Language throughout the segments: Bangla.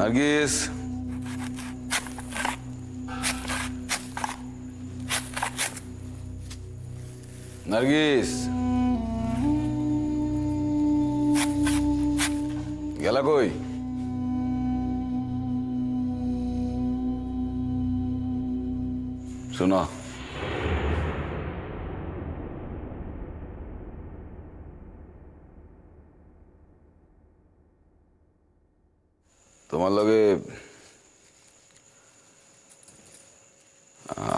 নার্গিস, নার্গিস গেলা কই? শোনো, তোমার লগে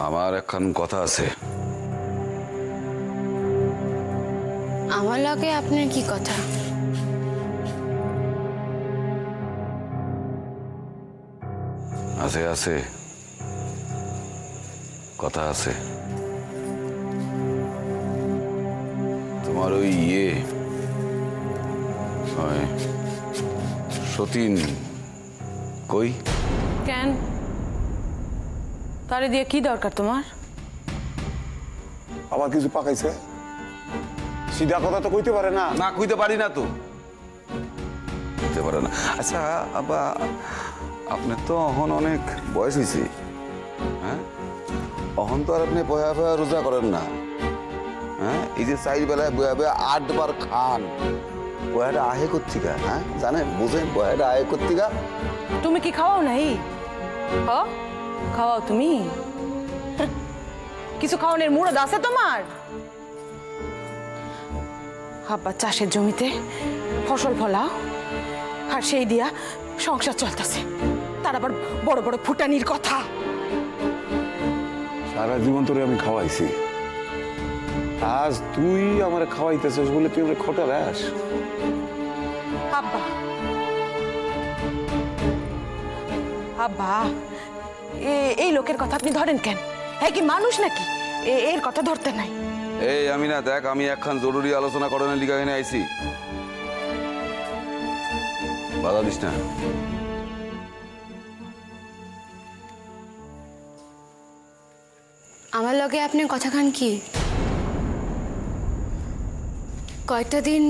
আমার এখন কথা আছে। আমার লগে আপনার কি কথা? আছে আছে, কথা আছে। তোমার ওই সতীন কই? কেন? তারে দিয়ে কি দরকার তোমার? আবার কিছু পাকাইছে? সিধা কথা তো কইতে পারে না। না কইতে পারি না তো, কইতে পারে না। আচ্ছা আবা, আপনার তো অহন অনেক বয়স হয়েছে, হ্যাঁ? অহন তো আর আপনি বয়া বয়া রোজা করেন না, হ্যাঁ? এই যে 4 বেলায় বয়া বয়া 8 বার খান, বয়াটা আহে কর্তিকা, হ্যাঁ? জানেন, বুঝেন বয়াটা আহে কর্তিকা? তুমি কি খাওয়াও নাই? খাওয়াও তুমি? কিছু খাওয়ানোর মুরদ আছে তোমার? আব্বা চাষের জমিতে ফসল ফলাও, আর সেই দিয়া সংসার চলতেছে। তার আবার বড় বড় ফুটানির কথা। সারা জীবন তোরে আমি খাওয়াইছি, আজ তুই আমার খাওয়াইতেছিস বলে তুই আমার খোটা রাস? আব্বা, আব্বা, এই লোকের কথা আপনি ধরেন কেন? হ্যাঁ কি মানুষ নাকি? এর কথা ধরতে নাই। এই আমি না, দেখ, আমি একখান জরুরি আলোচনা করানোর লিগা এখানে আইছি, বাধা দিস না। আমার লগে আপনার কথা খান কি? কয়টা দিন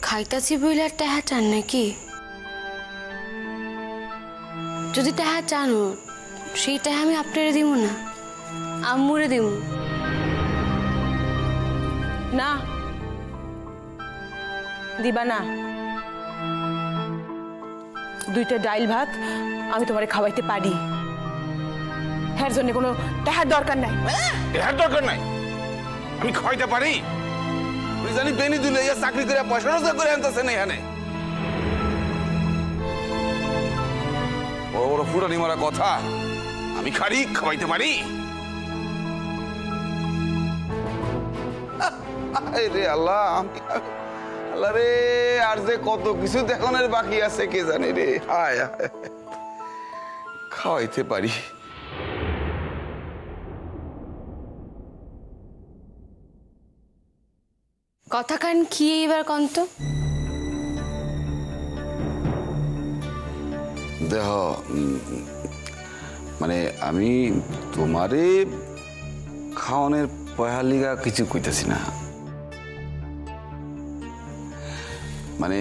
খাইতাছি বইলে আর টাহা চান নাকি? যদি টাহা চানো, সেই টাহা আমি আপনারে দিব না, আম্মুরে দিব। না, দিবা না। 2টা ডাইল ভাত আমি তোমারে খাওয়াইতে পারি, এর জন্য কোনো টাকার দরকার নাই। টাকার দরকার নাই? আমি খাওয়াইতে পারি? তুই জানি বেনি দিলে চাকরি করে পয়সা রোজগার করে আনতেছে না এখানে। বড় বড় ফুটানি মারা কথা, আমি খারি খাওয়াইতে পারি? রে আল্লাহ, আল্লাহ রে, আর যে কত কিছু দেখানোর বাকি আছে কে জানে রে। হায় খাওয়াইতে পারি? কথা খান কি এবার কন্ত? দেহ, মানে আমি তোমারে খাওয়ানোর পয়সা লিগা কিছু কইতেছি না, মানে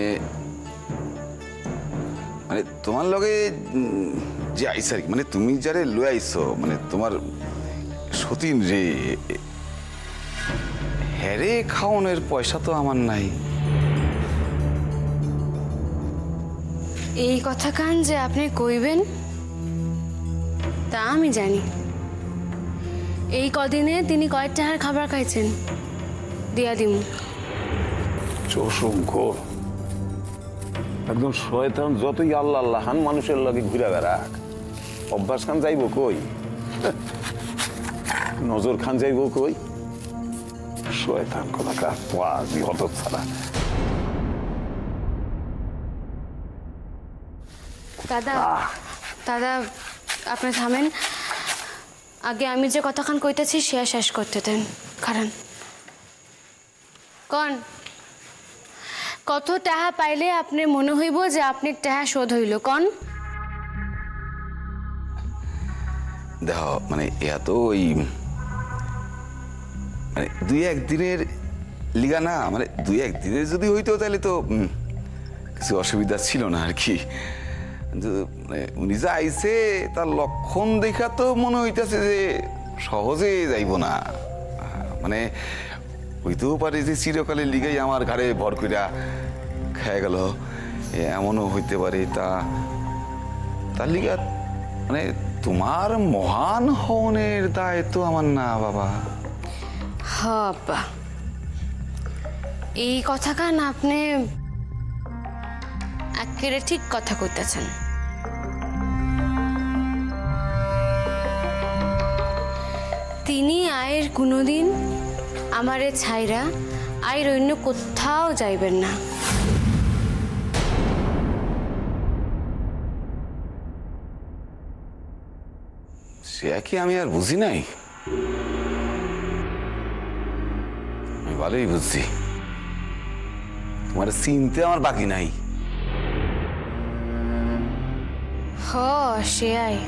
মানে তোমার লগে যে আইস আর কি, মানে তুমি যারে লয়ে আইছো, মানে তোমার সতীন রে, হ্যারে খাওয়ানোর পয়সা তো আমার নাই। এই কথা খান যে আপনি কইবেন তা আমি জানি। এই কদিনে তিনি কয়েক টাকার খাবার খাইছেন, দিয়া দিম। চোর একদম শয়তান, যতই আল্লাহ আল্লাহ হান মানুষের লাগে ঘুরে বেড়াক, অভ্যাস খান যাইব কই, নজর খান যাইব কই, শয়তান কথাকার পাজি হত ছাড়া। দাদা, দাদা আপনি থামেন, আগে আমি যে কথাখান কইতেছি সে শেষ করতে দেন। কারণ কন কত টাকা পাইলে আপনি মনে হইব যে আপনি টাকা শোধ হইল? কন দেখ, মানে এত ওই মানে 2-1 দিনের লিগা না, মানে 2-1 দিনের যদি হইতো তাহলে তো কিছু অসুবিধা ছিল না আর কি। উনি যে আইছে তার লক্ষণ দেখা তো মনে হইতেছে যে সহজে যাইব না। মানে হইতেও পারে যে চিরকালের লিগেই আমার ঘাড়ে ভর কইরা খেয়ে গেল, এমনও হইতে পারে। তার লিগা মানে তোমার মহান হওনের দায় তো আমার না বাবা। বাবা, এই কথা কান আপনি একেবারে ঠিক কথা কইতেছেন। তিনি আয়ের কোনোদিন আমারে ছাইরা আয়ের অন্য কোথাও যাইবেন না। সে কি আমি আর বুঝি নাই? আমি ভালোই বুঝছি, তোমার চিনতে আমার বাকি নাই। সে আয়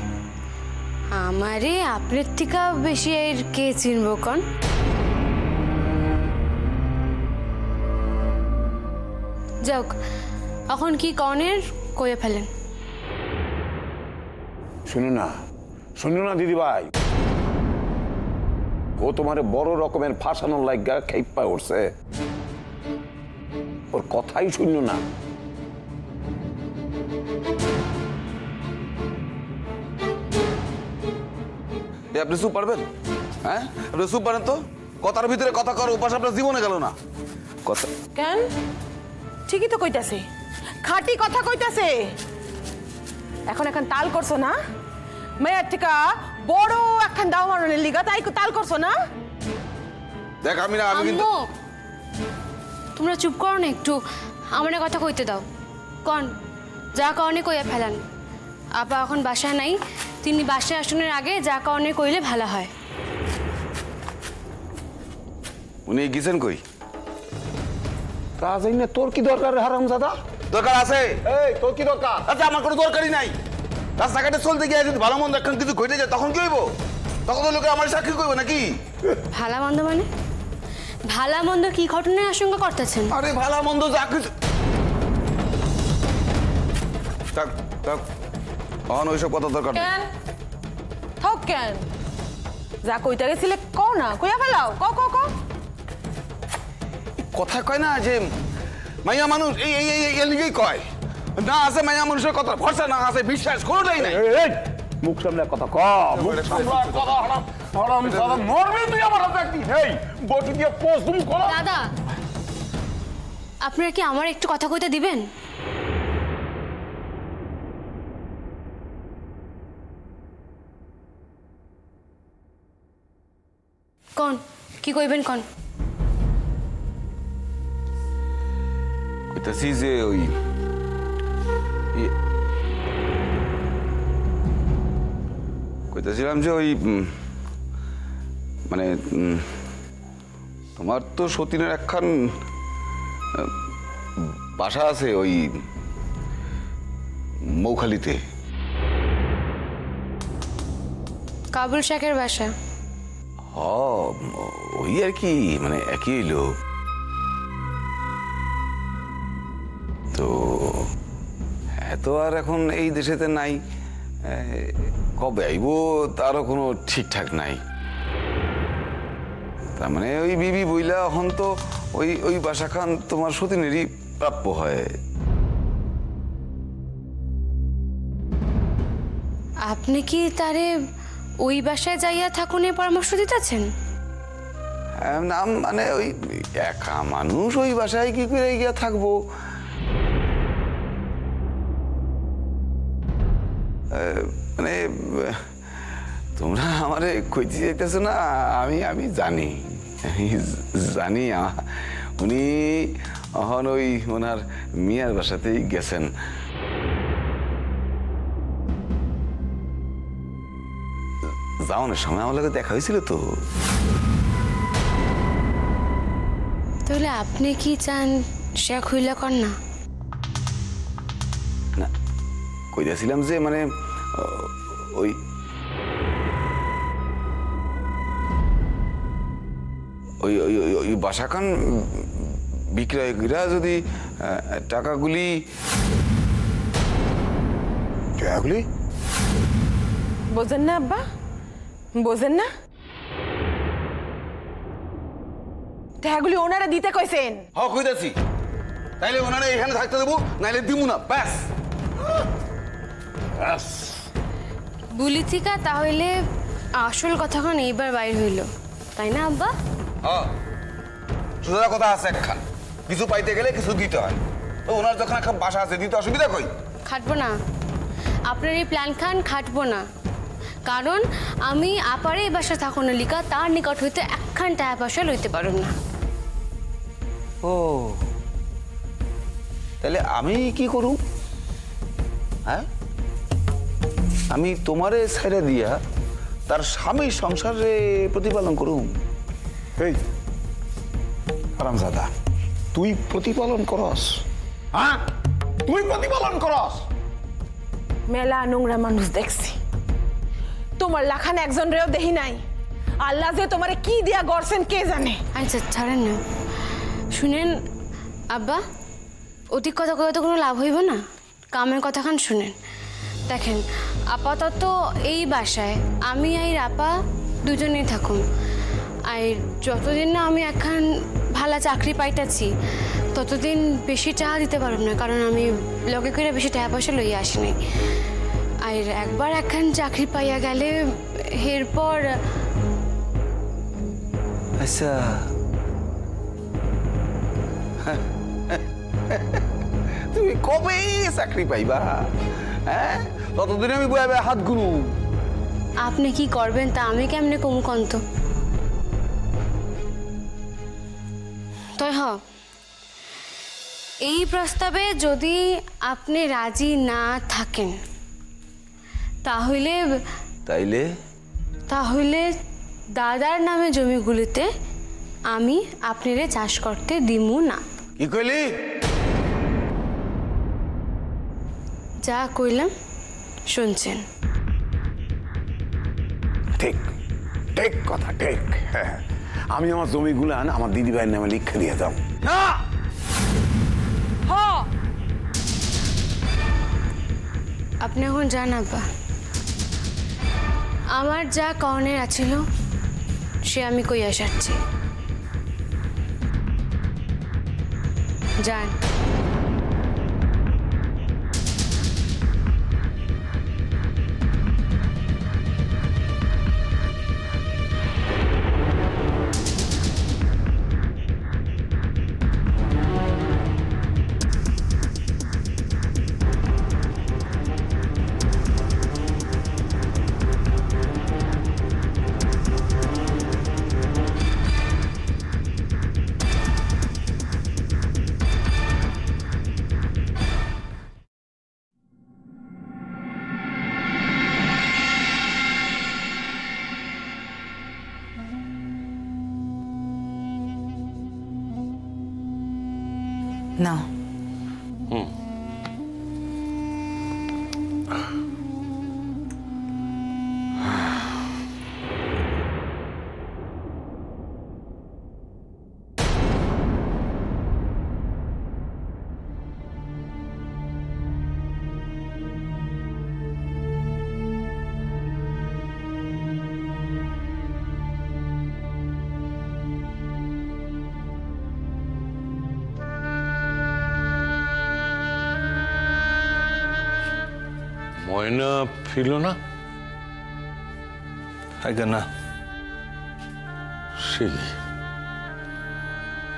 আমারে আপনার থেকে বেশি এর কে চিনব কন? যাক, এখন কি কনের কয়ে ফেলেন। শুনো না দিদি ভাই, ও তোমারে বড় রকমের ফাঁসানোর লাগা খেপা উঠছে, ওর কথাই শুনো না। আপনি চুপ পারবেন? হ্যাঁ, আপনি চুপ পারেন তো। কথার ভিতরে কথা কর উপাস আপনার জীবনে গেল না। কথা কেন? ঠিকই তো কইতাছে, খাঁটি কথা কইতাছে। এখন তাল করছো না? মেয়ের থেকে বড় একখান দাও মারনের লিগা তাই তাল করছো না? দেখ আমি না, আমি কিন্তু তোমরা চুপ করো না একটু, আমার কথা কইতে দাও। কন যা কারণে কইয়া ফেলান। আপা এখন বাসায় নাই, তিনি বাসায় আসনের আগে যা কারণে কইলে ভালো হয়। উনি গেছেন কই? তা যাই না, তোর কি দরকার হারামজাদা? দরকার আছে। এই তোর কি দরকার? আচ্ছা, আমার কোনো দরকারই নাই। রাস্তাঘাটে চলতে গিয়ে যদি ভালো মন্দ একখান কিছু ঘটে যায় তখন কি হইব? তখন তো লোকে আমার সাক্ষী করবো নাকি? ভালা মন্দ মানে? ভালা মন্দ কি ঘটনায় আশঙ্কা করতেছেন? আরে ভালো মন্দ যা কিছু থাক থাক, তখন ওইসব কথা দরকার নেই। কেন থাক? কেন যা কইতে গেছিলে কও না, কইয়া ফেলাও। কথা কয় না যে মাইয়া মানুষ এই এই এই এই লিগেই কয় না, আছে মাইয়া মানুষের কথা ভরসা, না আছে বিশ্বাস, কোনোটাই নাই। মুখ সামলে কথা কম, মুখ সামলে কথা। হারামজাদা মরবি তুই আমার হাতে একদিন। এই বটি দিয়ে পোস্ট তুমি করো। দাদা, আপনারা কি আমার একটু কথা কইতে দিবেন? কন কি কইবেন কন? কইতাছি যে ওই কইতাছিলাম যে ওই মানে তোমার তো সতীনের একখান বাসা আছে ওই মৌখালিতে। কাবুল শেখের বাসা? ওই আর কি, মানে একই লোক তো। এত আর এখন এই দেশেতে নাই, কবে আইব তারও কোনো ঠিকঠাক নাই। তার মানে ওই বিবি বইলা এখন তো ওই ওই বাসা খান তোমার সতীনেরই প্রাপ্য হয়। আপনি কি তারে ওই বাসায় যাইয়া থাকুনের পরামর্শ দিতেছেন? নাম মানে ওই একা মানুষ ওই বাসায় কি করে গিয়া থাকবো? মানে তোমরা আমারে কইতে চাইতেছো না, আমি জানি, জানি উনি এখন ওই ওনার মিয়ার বাসাতেই গেছেন। যাওয়ানোর সময় আমার লোকে দেখা হয়েছিল তো। তাহলে আপনি কি চান শেখ হইলা কর না? না, কইতেছিলাম যে মানে ওই ওই ওই বাসাখান বিক্রয়ীরা যদি টাকাগুলি জয়াগুলি বোঝেন না আব্বা, বোঝেন না? টাকাগুলি ওনারা দিতে কইছেন। হ কইতাছি, তাইলে ওনারা এখানে থাকতে দেবো, নাইলে দিমু না, ব্যাস। বুলি থিকা তাহলে আসল কথাখন এইবার বাইর হইল, তাই না আব্বা? হ্যাঁ, সোজা কথা আছে একখান, কিছু পাইতে গেলে কিছু দিতে হয়। তো ওনার যখন একটা বাসা আছে, দিতে অসুবিধা কই? খাটবো না, আপনার এই প্ল্যান খান খাটবো না। কারণ আমি আপারে এই বাসা থাকো না লিখা তার নিকট হইতে একখান টাকা পয়সা লইতে পারুম না। ও, তাহলে আমি কি করু? হ্যাঁ, আমি তোমারে ছেড়ে দিয়া তার স্বামী সংসারে প্রতিপালন করুম? এই হারামজাদা, তুই প্রতিপালন করস? হ্যাঁ, তুই প্রতিপালন করস? মেলা নোংরা মানুষ দেখছি, তোমার লাখান একজন রেও দেখি নাই। আল্লাহ যে তোমারে কি দিয়া গড়ছেন কে জানে। আচ্ছা ছাড়েন না, শুনেন আব্বা, অধিক কথা কয়ে তো কোনো লাভ হইব না, কামের কথাখান শুনেন। দেখেন, আপাতত এই বাসায় আমি আর আপা দুজনেই থাকুন। আর যতদিন না আমি একখান ভালো চাকরি পাইতাছি ততদিন বেশি টাকা দিতে পারব না, কারণ আমি লগে করে বেশি টাকা পয়সা লইয়া আসি নাই। আর একবার একখান চাকরি পাইয়া গেলে এরপর আচ্ছা, তুমি কবে চাকরি পাইবা? হ্যাঁ, ততদিন আমি বয়ে হাত গুরু। আপনি কি করবেন তা আমি কেমনে কমু কন্ত? তাই হ, এই প্রস্তাবে যদি আপনি রাজি না থাকেন তাহলে তাহলে দাদার নামে জমিগুলিতে আমি আপনারে চাষ করতে দিমু না। কি কইলি? যা কইলাম শুনছেন? ঠিক ঠিক কথা, ঠিক। হ্যাঁ, আমি আমার জমিগুলো আমার দিদি ভাইয়ের নামে লিখে দিয়ে দাও। না, আপনি এখন যান আব্বা, আমার যা কর্ণের আছিল সে আমি কই আসাচ্ছি, যান। না, ময়না ফিরল না? আগে না। সে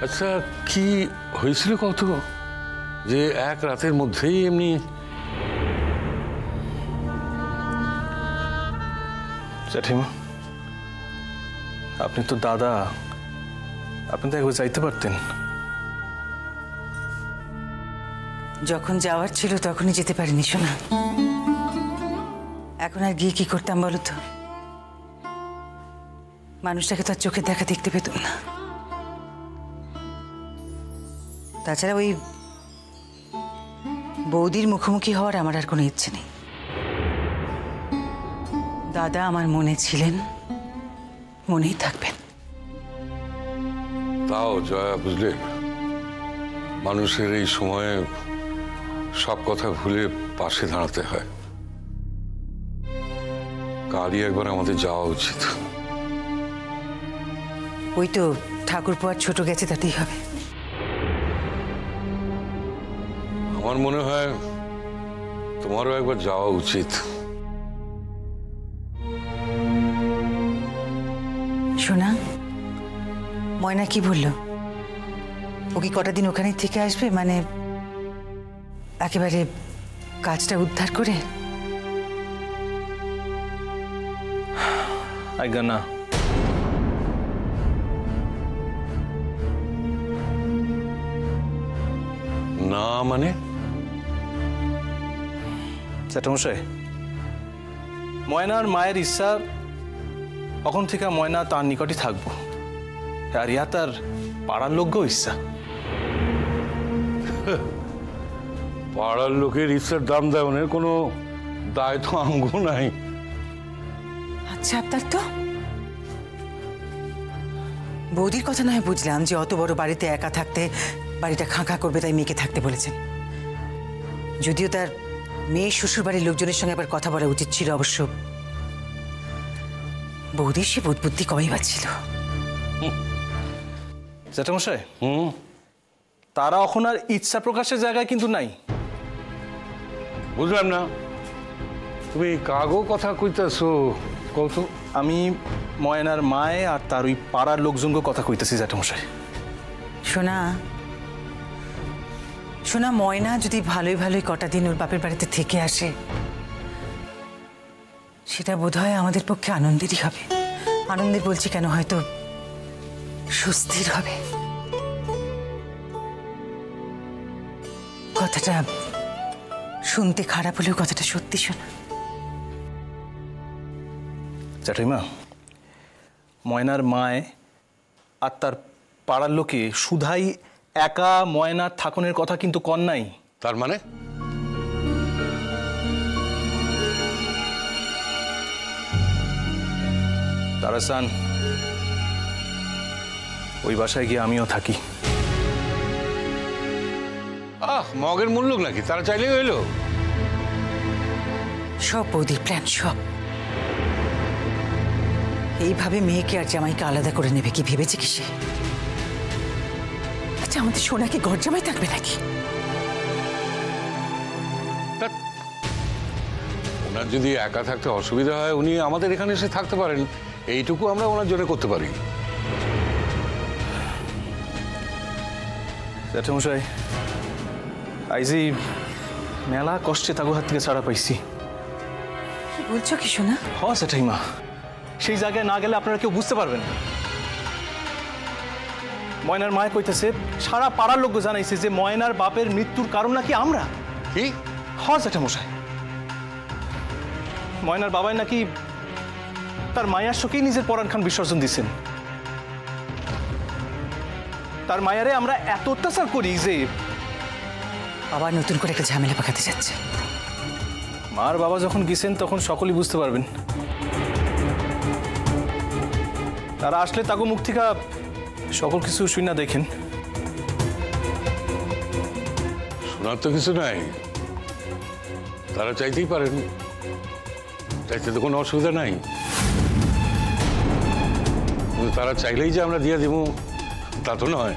আচ্ছা, কি হয়েছিল কত যে এক রাতের মধ্যেই এমনি? জেঠিমা, আপনি তো দাদা, আপনি তো একবার যাইতে পারতেন। যখন যাওয়ার ছিল তখনই যেতে পারিনি শোনা। এখন আর গিয়ে কি করতাম বলো তো? মানুষটাকে তো আর চোখের দেখা দেখতে পেতাম না। তাছাড়া ওই বৌদির মুখোমুখি হওয়ার আমার আর কোনো ইচ্ছে নেই। দাদা আমার মনে ছিলেন, মনেই থাকবেন। তাও জয়া, বুঝলে, মানুষের এই সময়ে সব কথা ভুলে পাশে দাঁড়াতে হয়। কালই একবার আমাদের যাওয়া উচিত। ওই তো ঠাকুরপো আর ছোট গেছে, তাতেই হবে। আমার মনে হয় তোমারও একবার যাওয়া উচিত। শোনা, ময়না কি বললো? ও কি কটা দিন ওখানে থেকে আসবে, মানে একেবারে কাজটা উদ্ধার করে? আজ্ঞা না, না মানে? জ্যাঠামশাই, ময়নার মায়ের ইচ্ছা তখন থেকে ময়না তার নিকটই থাকবো, আর ইয়া তার পাড়ার লোকও ইচ্ছা। পাড়ার লোকের ইচ্ছার দাম দেওয়ানের কোনো দায় তো আমগো নাই। আচ্ছা, আপনার তো বৌদির কথা নয় বুঝলাম যে অত বড় বাড়িতে একা থাকতে বাড়িটা খাঁ করবে, তাই মেয়েকে থাকতে বলেছেন। যদিও তার মেয়ে শ্বশুর বাড়ির লোকজনের সঙ্গে আবার কথা বলা উচিত ছিল, অবশ্য বৌদির সে বোধ বুদ্ধি কমই পাচ্ছিল। জ্যাঠামশাই, তারা এখন আর ইচ্ছা প্রকাশের জায়গায় কিন্তু নাই। বুঝলাম না, তুমি কাগো কথা কইতেছো কত? আমি ময়নার মায়ে আর তার ওই পাড়ার লোকজনকে কথা কইতেছি জ্যাঠামশাই। শোনা শোনা, ময়না যদি ভালোই ভালোই কটা দিন ওর বাপের বাড়িতে থেকে আসে, সেটা বোধহয় আমাদের পক্ষে আনন্দেরই হবে। আনন্দের বলছি কেন, হয়তো স্বস্তির হবে। কথাটা শুনতে খারাপ হলেও কথাটা সত্যি। শোনা জ্যাঠাইমা, ময়নার মায় আর তার পাড়ার লোকে সুধাই একা ময়নার থাকনের কথা কিন্তু কন নাই। তার মানে? তারা চান ওই বাসায় গিয়ে আমিও থাকি। মগের মূল্য নাকি? তারা চাইলেই হইলো। সব বৌদির প্ল্যান, সব। এইভাবে মেয়েকে আর জামাইকে আলাদা করে নেবে কি ভেবেছে কি সে? আচ্ছা, আমাদের সোনা কি ঘর জামাই থাকবে নাকি? ওনার যদি একা থাকতে অসুবিধা হয়, উনি আমাদের এখানে এসে থাকতে পারেন। এইটুকু আমরা ওনার জন্য করতে পারি। জ্যাঠামশাই, আইজি মেলা কষ্টে তাগো হাত থেকে ছাড়া পাইছি। কি বলছো কি সোনা? হ জ্যাঠাইমা, সেই জায়গায় না গেলে আপনারা কেউ বুঝতে পারবেন না। ময়নার মায় কইতেছে সারা পাড়ার লোক জানাইছে যে ময়নার বাপের মৃত্যুর কারণ নাকি আমরা। কি? হ জ্যাঠামশাই, ময়নার বাবাই নাকি তার মায়ার শোকেই নিজের পরাণ খান বিসর্জন দিচ্ছেন। তার মায়ারে আমরা এত অত্যাচার করি যে আবার নতুন করে একটা ঝামেলা পাকাতে যাচ্ছে। মার বাবা যখন গেছেন তখন সকলেই বুঝতে পারবেন। তারা আসলে তাকে মুখ থেকে সকল কিছু শুই না দেখেন। শোনার তো কিছু নাই, তারা চাইতেই পারেন, চাইতে তো কোনো অসুবিধা নাই। কিন্তু তারা চাইলেই যে আমরা দিয়ে দিব তা তো নয়।